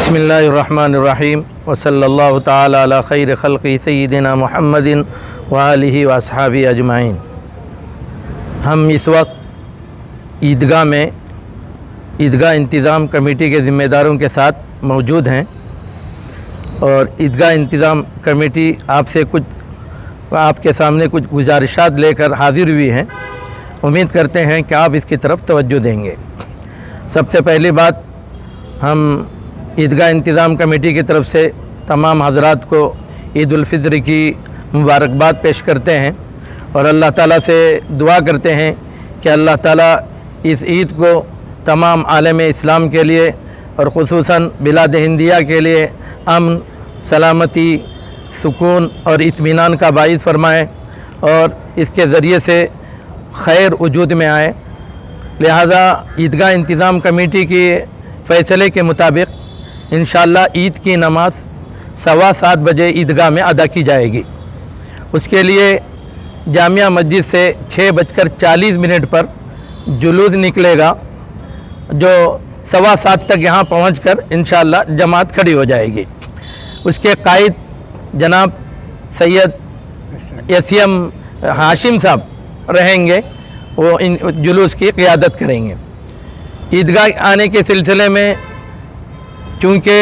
बिस्मिल्लाहिर्रहमानिर्रहीम वसल्लल्लाहु ताला अला खैर खल्क़ि सय्यिदिना मुहम्मदिन व आलिहि व अस्हाबी अजमाइन। हम इस वक्त ईदगाह में ईदगाह इंतज़ाम कमेटी के ज़िम्मेदारों के साथ मौजूद हैं और ईदगाह इंतज़ाम कमेटी आपके सामने कुछ गुजारिशात लेकर हाज़िर हुई हैं। उम्मीद करते हैं कि आप इसकी तरफ तवज्जो देंगे। सबसे पहली बात, हम ईदगाह इंतज़ाम कमेटी की तरफ से तमाम हज़रात को ईद उल फ़ित्र की मुबारकबाद पेश करते हैं और अल्लाह ताला से दुआ करते हैं कि अल्लाह ताला इस ईद को तमाम आलम इस्लाम के लिए और ख़ुसूसन बिलाद हिंदिया के लिए अमन, सलामती, सुकून और इत्मीनान का बाइस फरमाए और इसके ज़रिए से खैर वजूद में आए। लिहाजा ईदगाह इंतज़ाम कमेटी के फ़ैसले के मुताबिक इंशाअल्लाह ईद की नमाज़ 7:15 बजे ईदगाह में अदा की जाएगी। उसके लिए जामिया मस्जिद से 6:40 पर जुलूस निकलेगा, जो 7:15 तक यहाँ पहुँचकर इंशाअल्लाह जमात खड़ी हो जाएगी। उसके कायद जनाब सैयद एसएम हाशिम साहब रहेंगे, वो इन जुलूस की क़ियादत करेंगे। ईदगाह आने के सिलसिले में चूँकि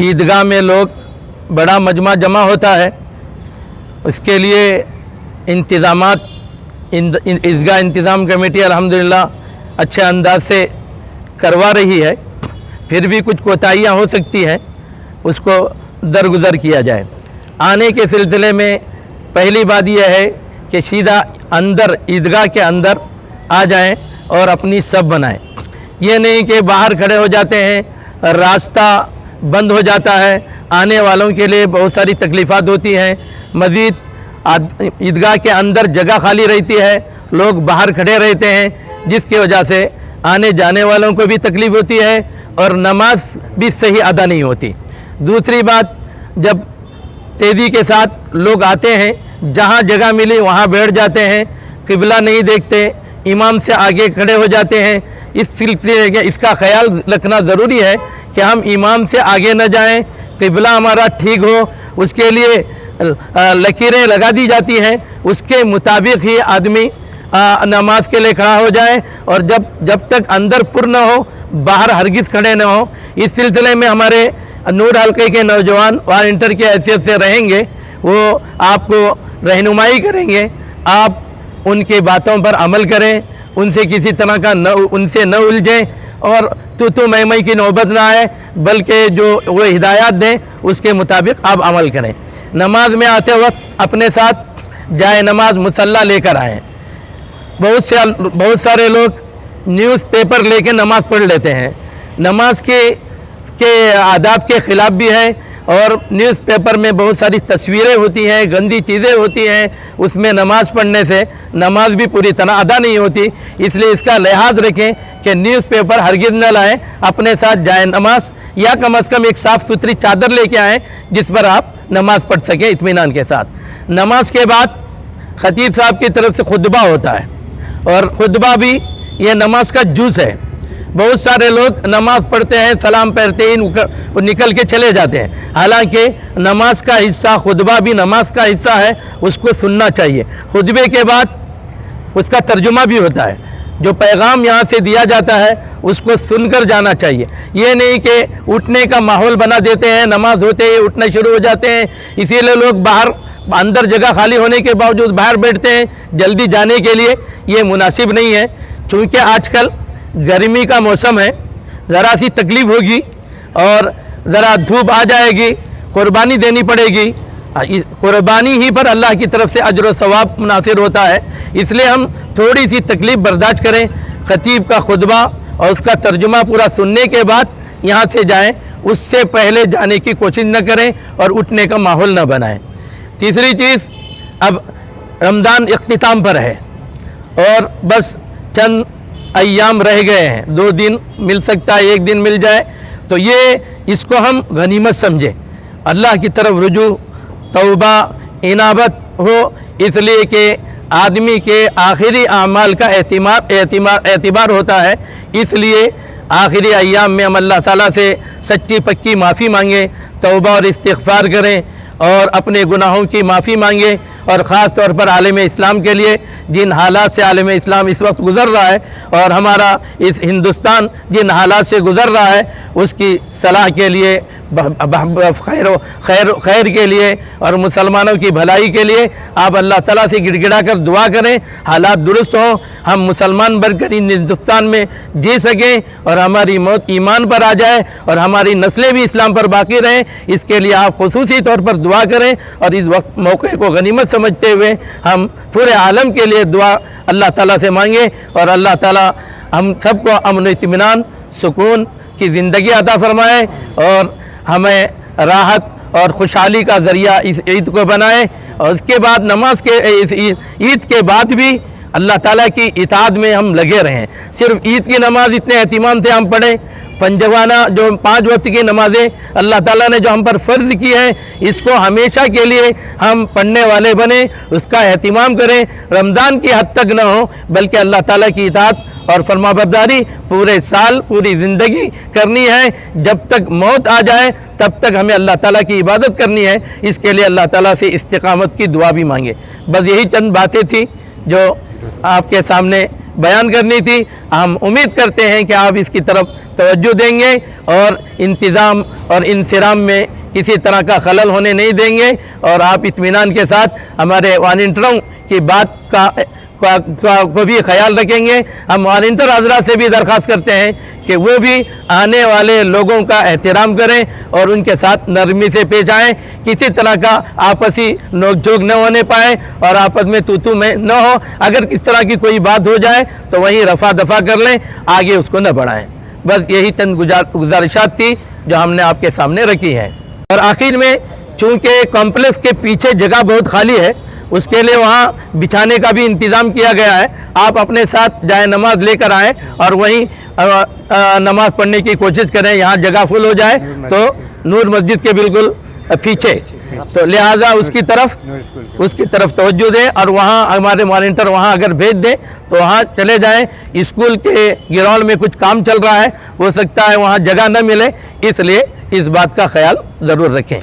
ईदगाह में लोग बड़ा मजमा जमा होता है, उसके लिए इंतज़ामात ईदगाह इंतज़ाम कमेटी अल्हम्दुलिल्लाह अच्छे अंदाज से करवा रही है। फिर भी कुछ कोताहियाँ हो सकती हैं, उसको दरगुजर किया जाए। आने के सिलसिले में पहली बात यह है कि सीधा अंदर ईदगाह के अंदर आ जाएं और अपनी सब बनाएं। ये नहीं कि बाहर खड़े हो जाते हैं, रास्ता बंद हो जाता है, आने वालों के लिए बहुत सारी तकलीफ़ात होती हैं। मज़ीद ईदगाह के अंदर जगह खाली रहती है, लोग बाहर खड़े रहते हैं, जिसकी वजह से आने जाने वालों को भी तकलीफ़ होती है और नमाज भी सही अदा नहीं होती। दूसरी बात, जब तेज़ी के साथ लोग आते हैं, जहाँ जगह मिली वहाँ बैठ जाते हैं, क़िबला नहीं देखते, इमाम से आगे खड़े हो जाते हैं। इस सिलसिले के इसका ख्याल रखना ज़रूरी है कि हम इमाम से आगे न जाएं, क़िबला हमारा ठीक हो, उसके लिए लकीरें लगा दी जाती हैं, उसके मुताबिक ही आदमी नमाज के लिए खड़ा हो जाए और जब तक अंदर पुर न हो, बाहर हरगिज़ खड़े न हो। इस सिलसिले में हमारे नूर हल्के के नौजवान वॉलंटियर की हैसियत से रहेंगे, वो आपको रहनुमाई करेंगे। आप उनकी बातों पर अमल करें, उनसे किसी तरह का उनसे न उलझें और तो मैं की नौबत ना आए, बल्कि जो वो हिदायत दें उसके मुताबिक आप अमल करें। नमाज में आते वक्त अपने साथ जाए नमाज मुसल्ला लेकर आएँ। बहुत सारे लोग न्यूज़पेपर लेके नमाज़ पढ़ लेते हैं, नमाज के आदाब के ख़िलाफ़ भी है और न्यूज़पेपर में बहुत सारी तस्वीरें होती हैं, गंदी चीज़ें होती हैं, उसमें नमाज़ पढ़ने से नमाज भी पूरी तरह अदा नहीं होती। इसलिए इसका लिहाज रखें कि न्यूज़पेपर हरगिज़ न लाएं, अपने साथ जाए नमाज, या कम अज़ कम एक साफ़ सुथरी चादर लेके आएँ जिस पर आप नमाज़ पढ़ सकें इत्मीनान के साथ। नमाज के बाद ख़तीब साहब की तरफ से खुतबा होता है और खुतबा भी ये नमाज का जूस है। बहुत सारे लोग नमाज़ पढ़ते हैं, सलाम पढ़ते ही निकल के चले जाते हैं, हालांकि नमाज का हिस्सा खुतबा भी नमाज का हिस्सा है, उसको सुनना चाहिए। खुतबे के बाद उसका तर्जुमा भी होता है, जो पैगाम यहाँ से दिया जाता है उसको सुनकर जाना चाहिए। ये नहीं कि उठने का माहौल बना देते हैं, नमाज होते ही उठना शुरू हो जाते हैं, इसीलिए लोग बाहर अंदर जगह खाली होने के बावजूद बाहर बैठते हैं जल्दी जाने के लिए। ये मुनासिब नहीं है। चूँकि आजकल गर्मी का मौसम है, ज़रा सी तकलीफ़ होगी और ज़रा धूप आ जाएगी, कुर्बानी देनी पड़ेगी। कुर्बानी ही पर अल्लाह की तरफ से अजर व सवाब मुनासिर होता है, इसलिए हम थोड़ी सी तकलीफ़ बर्दाश्त करें। ख़तीब का खुतबा और उसका तर्जुमा पूरा सुनने के बाद यहाँ से जाएं, उससे पहले जाने की कोशिश न करें और उठने का माहौल न बनाएं। तीसरी चीज़, अब रमज़ान इख्तिताम पर है और बस चंद अय्याम रह गए हैं, 2 दिन मिल सकता है, 1 दिन मिल जाए, तो इसको हम गनीमत समझें, अल्लाह की तरफ रुजू, तौबा, इनाबत हो, इसलिए कि आदमी के आखिरी आमाल का एतिबार होता है। इसलिए آخری ایام میں ہم اللہ تعالیٰ سے سچی پکی معافی مانگیں، توبہ اور استغفار کریں اور اپنے گناہوں کی معافی مانگیں، اور خاص طور پر عالم اسلام کے لیے جن حالات سے عالم اسلام اس وقت گزر رہا ہے اور ہمارا اس ہندوستان جن حالات سے گزر رہا ہے اس کی صلاح کے لیے، خیر کے لیے اور مسلمانوں کی بھلائی کے لیے آپ اللہ تعالیٰ سے گڑ گڑا کر دعا کریں، حالات درست ہوں، ہم مسلمان بن کر ان ہندوستان میں جی سکیں اور ہماری موت ایمان پر آ جائے اور ہماری نسلیں بھی اسلام پر باقی رہیں۔ اس کے لیے آپ خصوصی طور پر دعا کریں، اور اس وقت موقع کو غنیمت سمجھتے ہوئے ہم پورے عالم کے لیے دعا اللہ تعالیٰ سے مانگیں، اور اللہ تعالیٰ ہم سب کو امن و اطمینان، سکون کی زندگی عطا فرمائے اور ہمیں راحت اور خوشحالی کا ذریعہ اس عید کو بنائے۔ اور اس کے بعد نماز کے اس عید کے بعد بھی اللہ تعالیٰ کی اطاعت میں ہم لگے رہیں، صرف عید کی نماز اتنے اہتمام سے ہم پڑھیں، پنجوانہ جو 5 وقت کی نمازیں اللہ تعالیٰ نے جو ہم پر فرض کی ہیں اس کو ہمیشہ کے لیے ہم پڑھنے والے بنیں، اس کا اہتمام کریں، رمضان کی حد تک نہ ہو بلکہ اللہ تعالیٰ کی اطاعت اور فرما برداری پورے سال پوری زندگی کرنی ہے، جب تک موت آ جائے تب تک ہمیں اللہ تعالیٰ کی عبادت کرنی ہے۔ اس کے لیے اللہ تعالیٰ سے استقامت کی دعا بھی مانگے۔ بس یہی چند باتیں تھیں جو آپ کے سامنے بیان کرنی تھی۔ ہم امید کرتے ہیں کہ آپ اس کی طرف توجہ دیں گے اور انتظام اور انصرام میں کسی طرح کا خلل ہونے نہیں دیں گے، اور آپ اطمینان کے ساتھ ہمارے والنٹیروں کی بات کو بھی خیال رکھیں گے۔ ہم والنٹیر حضرات سے بھی درخواست کرتے ہیں کہ وہ بھی آنے والے لوگوں کا احترام کریں اور ان کے ساتھ نرمی سے پیش آئیں، کسی طرح کا آپسی نوک جھوک نہ ہونے پائے اور آپس میں تو میں نہ ہو۔ اگر کس طرح کی کوئی بات ہو جائے تو وہیں رفع دفع کر لیں، آگے اس کو نہ بڑھائیں۔ بس یہی چند گزارشات تھی جو ہم نے آپ کے سامنے رکھی ہیں۔ اور آخر میں چونکہ کمپلیکس کے پیچھے جگہ بہت خالی ہے، اس کے لیے وہاں بچھانے کا بھی انتظام کیا گیا ہے۔ آپ اپنے ساتھ جائے نماز لے کر آئیں اور وہیں نماز پڑھنے کی کوشش کریں، یہاں جگہ فل ہو جائے تو نور مسجد کے بالکل پیچھے، تو لہٰذا اس کی طرف توجہ دیں، اور وہاں ہمارے والنٹیر وہاں اگر بھیج دیں تو وہاں چلے جائیں۔ اسکول کے گراؤنڈ میں کچھ کام چل رہا ہے، ہو سکتا ہے وہاں جگہ نہ ملے، اس لیے اس بات کا خیال ضرور رکھیں۔